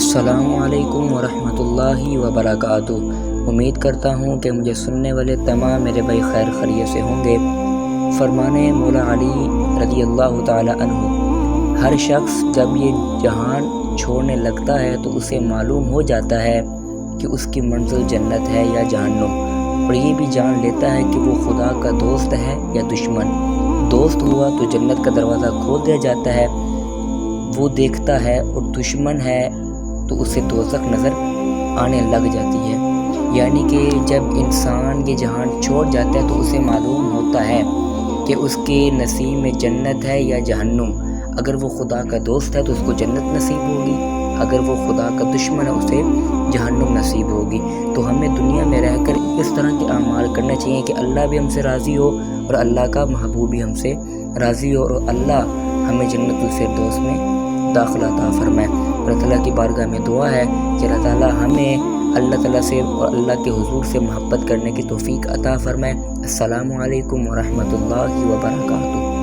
السلام علیکم ورحمۃ اللہ وبرکاتہ۔ امید کرتا ہوں کہ مجھے سننے والے تمام میرے بھائی خیر خیریت سے ہوں گے۔ فرمانے مولا علی رضی اللہ تعالی عنہ، ہر شخص جب یہ جہان چھوڑنے لگتا ہے تو اسے معلوم ہو جاتا ہے کہ اس کی منزل جنت ہے یا جہنم، اور یہ بھی جان لیتا ہے کہ وہ خدا کا دوست ہے یا دشمن۔ دوست ہوا تو جنت کا دروازہ کھول دیا جاتا ہے، وہ دیکھتا ہے، اور دشمن ہے تو اسے دوزخ نظر آنے لگ جاتی ہے۔ یعنی کہ جب انسان یہ جہان چھوڑ جاتا ہے تو اسے معلوم ہوتا ہے کہ اس کے نصیب میں جنت ہے یا جہنم۔ اگر وہ خدا کا دوست ہے تو اس کو جنت نصیب ہوگی، اگر وہ خدا کا دشمن ہے اسے جہنم نصیب ہوگی۔ تو ہمیں دنیا میں رہ کر اس طرح کے اعمال کرنے چاہیے کہ اللہ بھی ہم سے راضی ہو اور اللہ کا محبوب بھی ہم سے راضی ہو، اور اللہ ہمیں جنت الفردوس میں داخلہ عطا فرمائے۔ اللہ تعالیٰ کی بارگاہ میں دعا ہے کہ اللہ تعالیٰ ہمیں اللہ تعالیٰ سے اور اللہ کے حضور سے محبت کرنے کی توفیق عطا فرمائے۔ السلام علیکم ورحمۃ اللہ وبرکاتہ۔